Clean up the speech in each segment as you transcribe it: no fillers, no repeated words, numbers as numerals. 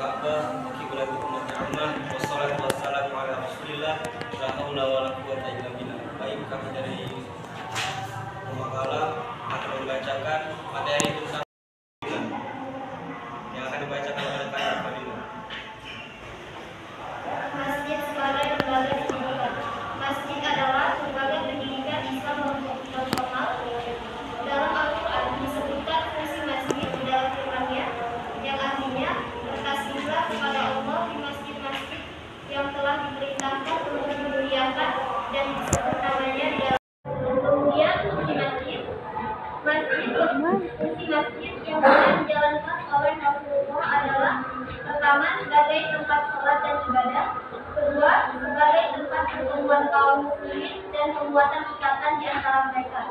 Ka'bah wa qiblatu ummati Muhammad wassalatu wassalamu ala Rasulillah la haula wala quwwata illa billah. Baik, kami dari Makalah akan membacakan materi tentang yang akan dibacakan oleh Pak Fadila. Masjid sebagai lembaga pendidikan. Masjid adalah lembaga pendidikan Islam non-formal. Dalam Al-Quran disebutkan fungsi masjid di dalam firman-Nya, yang artinya bertasbihlah kepada Allah di masjid-masjid yang telah diperintahkan untuk dimuliakan dan disebut namanya di dalam. Kemudian fungsi masjid yang boleh dijalankan oleh Rasulullah adalah: pertama, sebagai tempat sholat dan ibadah; kedua, sebagai tempat pertemuan kaum muslimin dan pembuatan ikatan di antara mereka;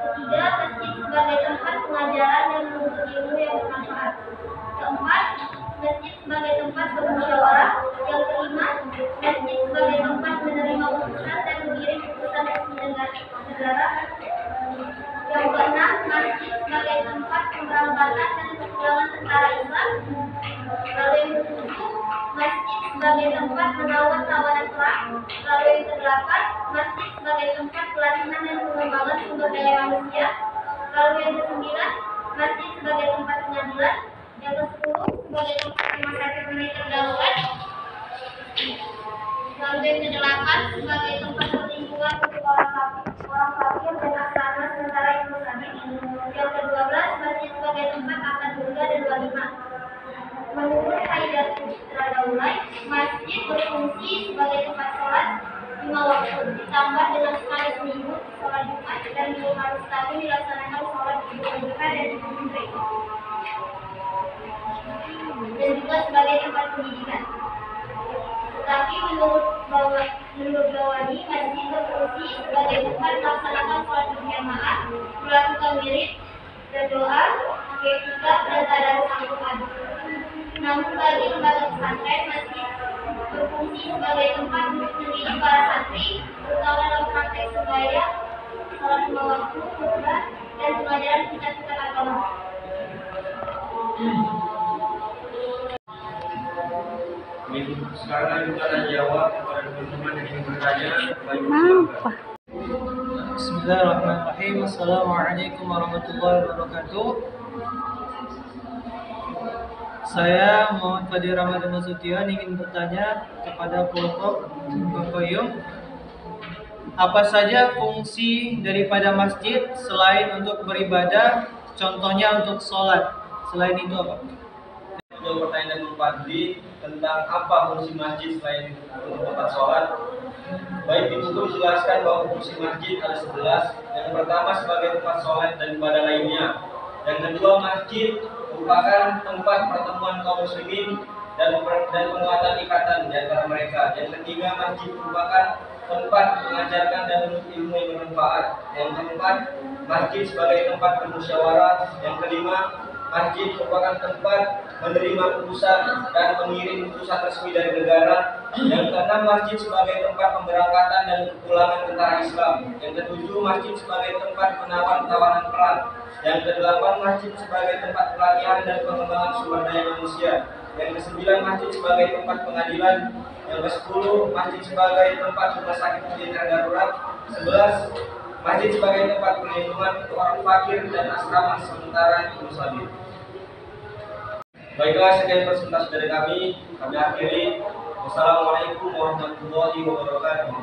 ketiga, masjid sebagai tempat pengajaran dan menuntut ilmu yang bermanfaat; keempat, masjid sebagai tempat bermusyawarah; yang kelima, masjid sebagai tempat menerima utusan dan mengirim utusan resmi negara; yang keenam, masjid sebagai tempat pemberangkatan dan kepulangan tentara Islam; lalu yang ketujuh, masjid sebagai tempat merawat tawanan perang; lalu yang kedelapan, masjid sebagai tempat pelatihan dan pengembangan sumber daya manusia; lalu yang kesembilan, masjid sebagai tempat pengadilan; yang kesepuluh, sebagai tempat rumah sakit militer darurat; lalu yang kedelapan, sebagai tempat perlindungan untuk orang fakir dan asrama sementara itu saja; yang ke-12, masjid sebagai tempat akad surga dan walimah. Menurut Haidatul Daulay, masjid berfungsi sebagai tempat sholat 5 waktu, ditambah dengan sekali seminggu sholat Jumat, dan 2 kali setahun dilaksanakan sholat Idul Adha dan Idul Fitri, dan juga sebagai tempat pendidikan. Tetapi menurut Bawani, masjid berfungsi sebagai tempat melaksanakan sholat berjamaah, melakukan wirid dan doa, etika dan tadarus Al-Quran. Namun bagi lembaga pesantren, masjid berfungsi sebagai tempat untuk mendidik para santri, terutama dalam praktek sebaya, sholat 5 waktu, khutbah, dan pengajaran kitab-kitab agama. Sekarang kita akan jawab kepada teman-teman yang ingin bertanya. Bismillahirrahmanirrahim. Assalamualaikum warahmatullahi wabarakatuh. Saya Muhammad Fadir Ramadan Nasution ingin bertanya kepada kelompok Bakoyum, apa saja fungsi daripada masjid selain untuk beribadah, contohnya untuk sholat? Selain itu apa? Untuk pertanyaan dari Fadli tentang apa fungsi masjid selain untuk tempat sholat. Baik, di buku dijelaskan bahwa fungsi masjid ada 11. Yang pertama sebagai tempat sholat dan ibadah lainnya. Yang kedua, masjid merupakan tempat pertemuan kaum muslimin dan penguatan ikatan di antara mereka. Yang ketiga, masjid merupakan tempat mengajarkan dan menuntut ilmu yang bermanfaat. Yang keempat, masjid sebagai tempat bermusyawarah. Yang kelima, masjid merupakan tempat menerima utusan dan mengirim utusan resmi dari negara. Yang keenam, masjid sebagai tempat pemberangkatan dan kepulangan tentara Islam. Yang ketujuh, masjid sebagai tempat penawar tawanan perang. Yang kedelapan, masjid sebagai tempat pelatihan dan pengembangan sumber daya manusia. Yang kesembilan, masjid sebagai tempat pengadilan. Yang ke-10, masjid sebagai tempat rumah sakit militer darurat. 11, masjid sebagai tempat perlindungan untuk orang fakir dan asrama sementara itu saja. Baiklah, sekian presentasi dari kami akhiri. Wassalamualaikum warahmatullahi wabarakatuh.